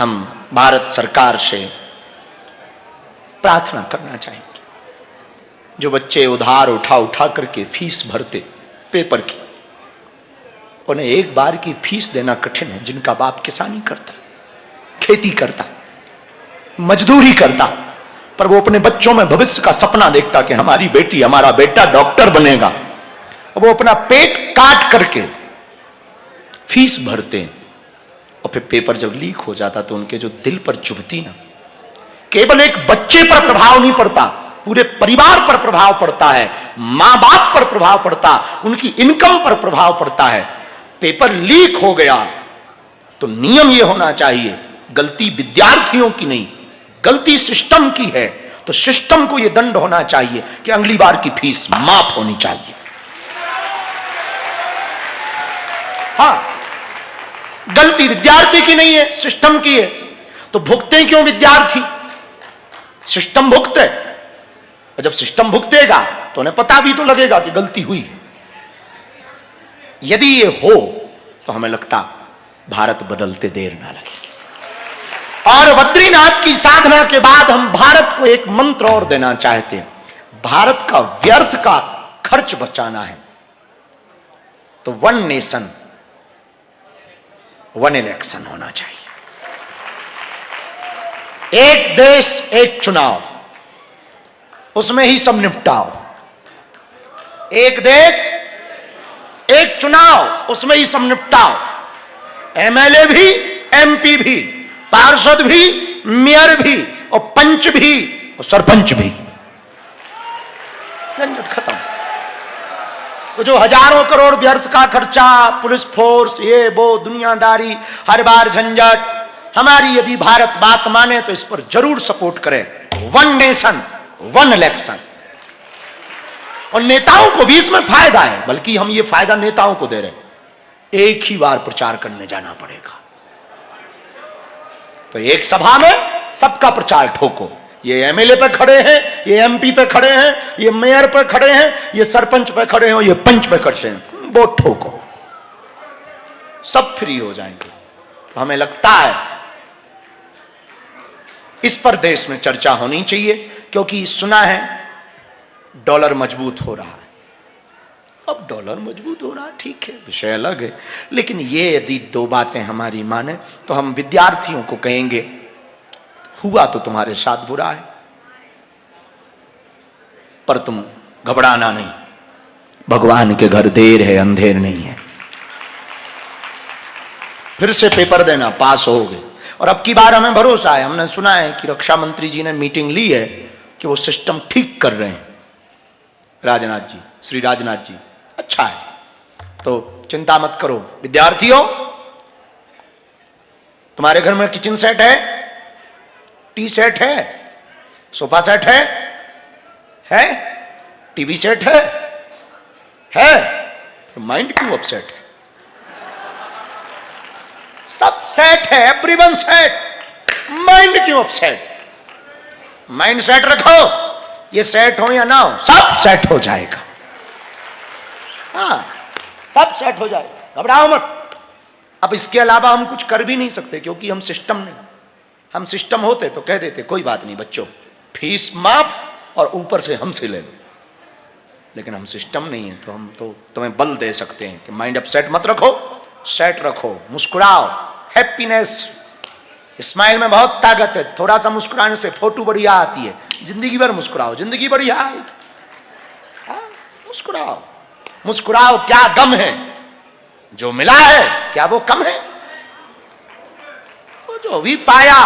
हम भारत सरकार से प्रार्थना करना चाहेंगे, जो बच्चे उधार उठा उठा करके फीस भरते पेपर की, उन्हें एक बार की फीस देना कठिन है। जिनका बाप किसानी करता, खेती करता, मजदूरी करता, पर वो अपने बच्चों में भविष्य का सपना देखता कि हमारी बेटी हमारा बेटा डॉक्टर बनेगा, वो अपना पेट काट करके फीस भरते हैं, और फिर पेपर जब लीक हो जाता तो उनके जो दिल पर चुभती ना, केवल एक बच्चे पर प्रभाव नहीं पड़ता, पूरे परिवार पर प्रभाव पड़ता है, मां बाप पर प्रभाव पड़ता, उनकी इनकम पर प्रभाव पड़ता है। पेपर लीक हो गया तो नियम यह होना चाहिए, गलती विद्यार्थियों की नहीं, गलती सिस्टम की है, तो सिस्टम को यह दंड होना चाहिए कि अगली बार की फीस माफ होनी चाहिए। हाँ, गलती विद्यार्थी की नहीं है, सिस्टम की है, तो भुगते क्यों विद्यार्थी? सिस्टम भुगते, और जब सिस्टम भुगतेगा तो उन्हें पता भी तो लगेगा कि गलती हुई है। यदि ये हो तो हमें लगता भारत बदलते देर ना लगेगी। और बद्रीनाथ की साधना के बाद हम भारत को एक मंत्र और देना चाहते हैं, भारत का व्यर्थ का खर्च बचाना है, तो 1 नेशन 1 इलेक्शन होना चाहिए। एक देश एक चुनाव, उसमें ही सब निपटाओ। एक देश एक चुनाव, उसमें ही सब निपटाओ। एमएलए भी, एमपी भी, पार्षद भी, मेयर भी, और पंच भी, और सरपंच भी। झंझट खत्म। तो जो हजारों करोड़ व्यर्थ का खर्चा, पुलिस फोर्स, ये वो दुनियादारी, हर बार झंझट, हमारी यदि भारत बात माने तो इस पर जरूर सपोर्ट करे। 1 नेशन 1 इलेक्शन। और नेताओं को भी इसमें फायदा है, बल्कि हम ये फायदा नेताओं को दे रहे हैं। एक ही बार प्रचार करने जाना पड़ेगा, तो एक सभा में सबका प्रचार ठोको। ये एमएलए पे खड़े हैं, ये एमपी पे खड़े हैं, ये मेयर पे खड़े हैं, ये सरपंच पे खड़े हैं, ये पंच पे खड़े हैं, वोट ठोको, सब फ्री हो जाएंगे। तो हमें लगता है इस पर देश में चर्चा होनी चाहिए, क्योंकि सुना है डॉलर मजबूत हो रहा है। अब डॉलर मजबूत हो रहा है, ठीक है, विषय अलग है, लेकिन ये यदि 2 बातें हमारी माने तो हम विद्यार्थियों को कहेंगे, हुआ तो तुम्हारे साथ बुरा है, पर तुम घबराना नहीं, भगवान के घर देर है अंधेर नहीं है। फिर से पेपर देना, पास हो गए। और अब की बार हमें भरोसा है, हमने सुना है कि रक्षा मंत्री जी ने मीटिंग ली है कि वो सिस्टम ठीक कर रहे हैं। राजनाथ जी, श्री राजनाथ जी, अच्छा है, तो चिंता मत करो। विद्यार्थियों, तुम्हारे घर में किचन सेट है, टी सेट है, सोफा सेट है, टीवी सेट है, तो माइंड क्यों अपसेट है? सब सेट है, एवरीवन सेट, माइंड क्यों अपसेट? माइंड सेट रखो, ये सेट हो या ना हो, सब सेट हो जाएगा। हाँ, सब सेट हो जाएगा, घबराओ मत। अब इसके अलावा हम कुछ कर भी नहीं सकते, क्योंकि हम सिस्टम नहीं। हम सिस्टम होते तो कह देते कोई बात नहीं बच्चों, फीस माफ और ऊपर से हमसे ले लो, लेकिन हम सिस्टम नहीं है, तो हम तो तुम्हें बल दे सकते हैं कि माइंड अपसेट मत रखो, सेट रखो, मुस्कुराओ, हैप्पीनेस, स्माइल में बहुत ताकत है। थोड़ा सा मुस्कुराने से फोटो बढ़िया आती है, जिंदगी भर मुस्कुराओ, जिंदगी बढ़िया आएगी। मुस्कुराओ, मुस्कुराओ, क्या गम है, जो मिला है क्या वो कम है? वो जो भी पाया,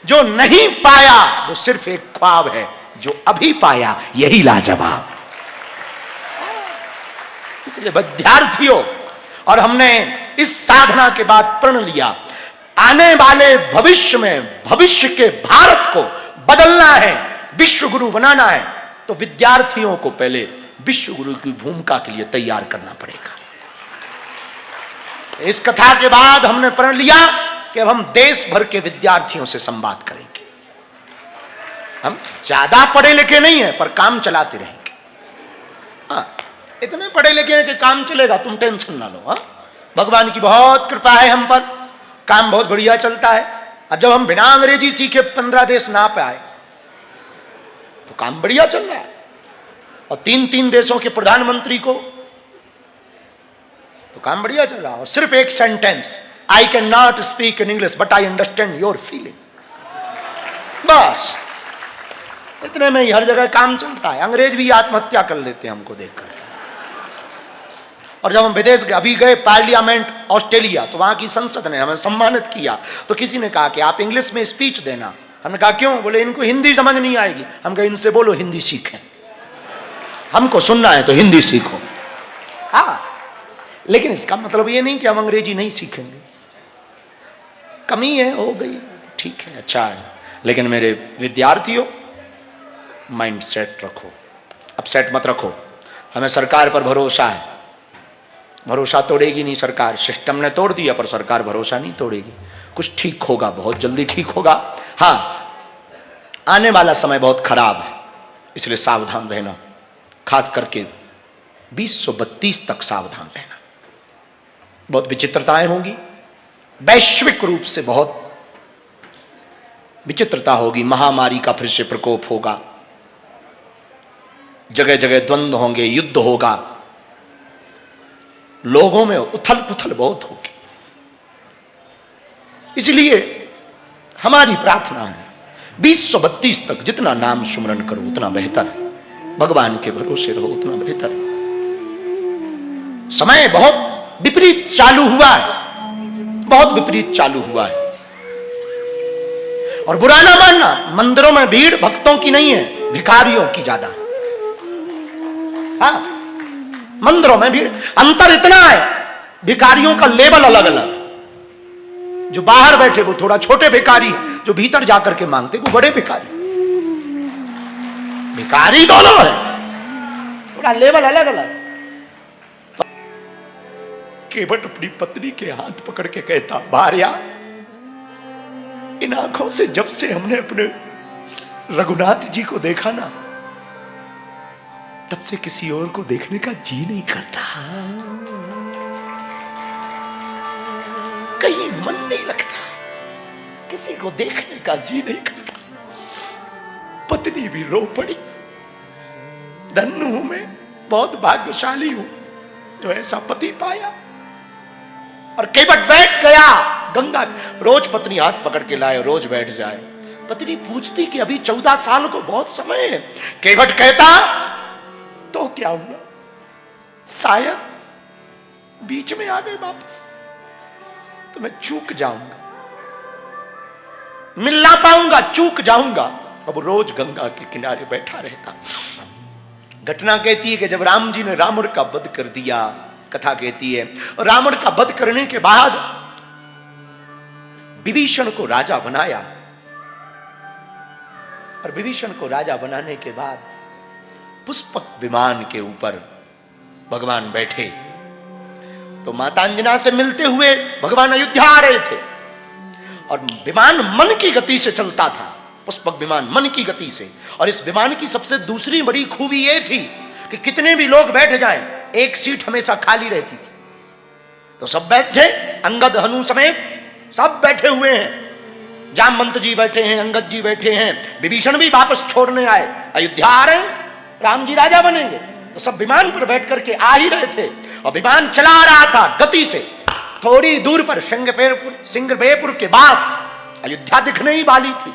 जो नहीं पाया वो सिर्फ एक ख्वाब है, जो अभी पाया यही लाजवाब। इसलिए विद्यार्थियों, और हमने इस साधना के बाद प्रण लिया, आने वाले भविष्य में भविष्य के भारत को बदलना है, विश्व गुरु बनाना है, तो विद्यार्थियों को पहले विश्व गुरु की भूमिका के लिए तैयार करना पड़ेगा। इस कथा के बाद हमने प्रण लिया कि अब हम देश भर के विद्यार्थियों से संवाद करेंगे। हम ज्यादा पढ़े लिखे नहीं है, पर काम चलाते रहेंगे। हाँ, इतने पढ़े लिखे हैं कि काम चलेगा, तुम टेंशन ना लो। हाँ, भगवान की बहुत कृपा है हम पर, काम बहुत बढ़िया चलता है। अब जब हम बिना अंग्रेजी सीखे 15 देश ना पे आए तो काम बढ़िया चल रहा है। और 3-3 देशों के प्रधानमंत्री को तो काम बढ़िया चल रहा है। और सिर्फ एक sentence, I can not speak in English but I understand your feeling, बस इतने में ही हर जगह काम चलता है। अंग्रेज भी आत्महत्या कर लेते हैं हमको देखकर। और जब हम विदेश अभी गए पार्लियामेंट ऑस्ट्रेलिया, तो वहां की संसद ने हमें सम्मानित किया, तो किसी ने कहा कि आप इंग्लिश में स्पीच देना। हमने कहा क्यों? बोले इनको हिंदी समझ नहीं आएगी। हम कहे इनसे बोलो हिंदी सीखें, हमको सुनना है तो हिंदी सीखो। हाँ, लेकिन इसका मतलब ये नहीं कि हम अंग्रेजी नहीं सीखेंगे, कमी है, हो गई, ठीक है, अच्छा है। लेकिन मेरे विद्यार्थियों, माइंड सेट रखो, अपसेट मत रखो। हमें सरकार पर भरोसा है, भरोसा तोड़ेगी नहीं सरकार। सिस्टम ने तोड़ दिया पर सरकार भरोसा नहीं तोड़ेगी। कुछ ठीक होगा, बहुत जल्दी ठीक होगा। हाँ, आने वाला समय बहुत खराब है, इसलिए सावधान रहना, खास करके 2032 तक सावधान रहना। बहुत विचित्रताएं होंगी, वैश्विक रूप से बहुत विचित्रता होगी। महामारी का फिर से प्रकोप होगा, जगह जगह द्वंद्व होंगे, युद्ध होगा, लोगों में उथल पुथल बहुत होगी। इसलिए हमारी प्रार्थना है 2032 तक जितना नाम सुमरन करो उतना बेहतर, भगवान के भरोसे रहो उतना बेहतर। समय बहुत विपरीत चालू हुआ है, बहुत विपरीत चालू हुआ है। और बुरा ना मानना, मंदिरों में भीड़ भक्तों की नहीं है, भिखारियों की ज्यादा है। हाँ, मंदिरों में भीड़, अंतर इतना है, भिखारियों का लेवल अलग अलग। जो बाहर बैठे वो थोड़ा छोटे भिखारी है, जो भीतर जाकर के मांगते वो बड़े भिखारी। भिखारी दोनों है, थोड़ा लेवल अलग अलग। तो केवट अपनी पत्नी के हाथ पकड़ के कहता, भार्या, इन आंखों से जब से हमने अपने रघुनाथ जी को देखा ना, तब से किसी और को देखने का जी नहीं करता, कहीं मन नहीं लगता, किसी को देखने का जी नहीं करता। पत्नी भी रो पड़ी। धन्य हूं मैं, बहुत भाग्यशाली हूं जो ऐसा पति पाया। और केवट बैठ गया गंगा, रोज पत्नी हाथ पकड़ के लाए, रोज बैठ जाए। पत्नी पूछती कि अभी 14 साल को बहुत समय है। केवट कहता, तो क्या हुआ, शायद बीच में आ गए वापस तो मैं चूक जाऊंगा, मिल ना पाऊंगा, चूक जाऊंगा। अब रोज गंगा के किनारे बैठा रहता। घटना कहती है कि जब राम जी ने रावण का वध कर दिया, कथा कहती है, और रावण का वध करने के बाद विभीषण को राजा बनाया। और विभीषण को राजा बनाने के बाद पुष्पक विमान के ऊपर भगवान बैठे, तो माता अंजना से मिलते हुए भगवान अयोध्या आ रहे थे। और विमान मन की गति से चलता था, पुष्पक विमान मन की गति से। और इस विमान की सबसे दूसरी बड़ी खूबी यह थी कि कितने भी लोग बैठ जाएं, एक सीट हमेशा खाली रहती थी। तो सब बैठे, अंगद हनु समेत सब बैठे हुए हैं। जामवंत जी बैठे हैं, अंगद जी बैठे हैं, विभीषण भी वापस छोड़ने आए, अयोध्या आ रहे हैं, राम जी राजा बनेंगे। तो सब विमान पर बैठ करके आ ही रहे थे। और विमान चला रहा था गति से। थोड़ी दूर पर सिंगरबेपुर के बाद अयोध्या दिखने ही वाली थी।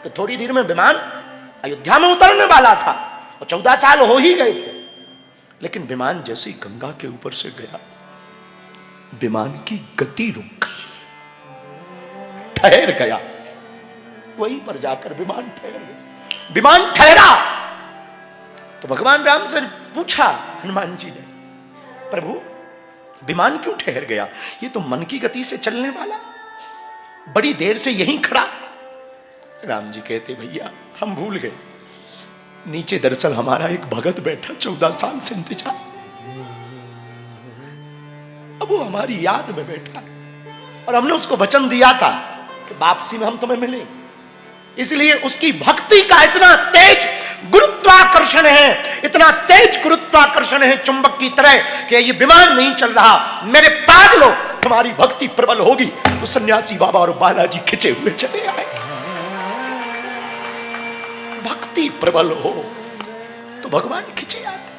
तो थोड़ी देर में विमान अयोध्या में उतरने वाला था और 14 साल हो ही गए थे। लेकिन विमान जैसे ही गंगा के ऊपर से गया, विमान की गति रुक गई, ठहर गया। वहीं पर जाकर विमान ठहर गया। विमान ठहरा तो भगवान राम से पूछा हनुमान जी ने, प्रभु विमान क्यों ठहर गया? ये तो मन की गति से चलने वाला, बड़ी देर से यहीं खड़ा। राम जी कहते, भैया हम भूल गए, नीचे दरअसल हमारा एक भगत बैठा 14 साल से इंतजार, अब वो हमारी याद में बैठा और हमने उसको वचन दिया था कि वापसी में हम तुम्हें मिलेंगे। इसलिए उसकी भक्ति का इतना तेज गुरुत्वाकर्षण है, इतना तेज गुरुत्वाकर्षण है चुंबक की तरह कि ये विमान नहीं चल रहा। मेरे पागलों, तुम्हारी भक्ति प्रबल होगी तो सन्यासी बाबा और बालाजी खिंचे हुए चले आए। भक्ति प्रबल हो तो भगवान खिंचे आते।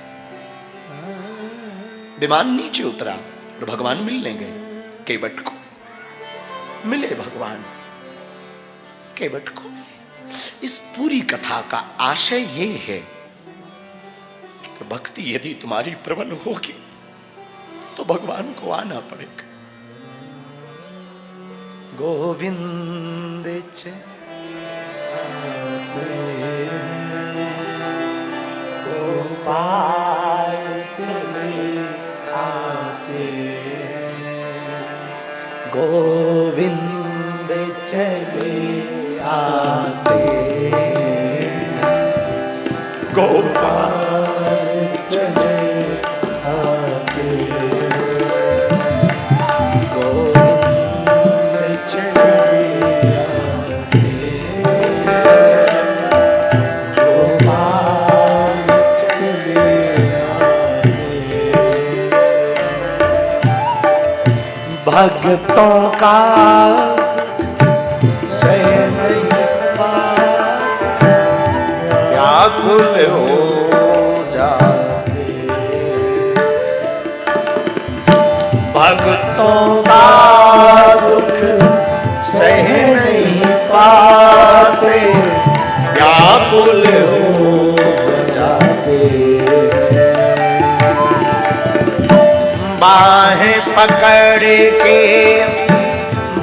विमान नीचे उतरा और भगवान मिलने गए केवट को। मिले भगवान केवट को। इस पूरी कथा का आशय ये है कि भक्ति यदि तुम्हारी प्रबल होगी तो भगवान को आना पड़ेगा। गोविंद गोपाल चले आते, गोविंद चले आते, गोपाल चले आते, गोविंद चले आते, गोपाल चले आते। भक्तों का व्याकुल हो जाते, भक्तों का दुख सह नहीं पाते, व्याकुल हो जाते। बाहें पकड़ के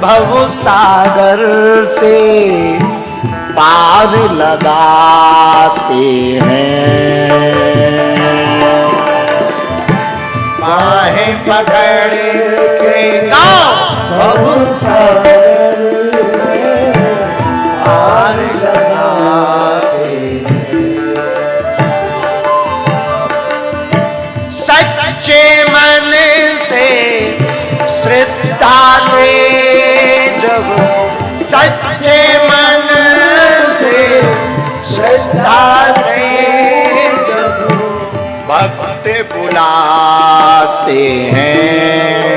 भव सागर से पार लगाते हैं, बाहें पकड़ के भव सागर से पार लगाते हैं। सच्चे मन से श्रद्धा से जब, सच्चे मन से श्रद्धा से जब भक्त बुलाते हैं,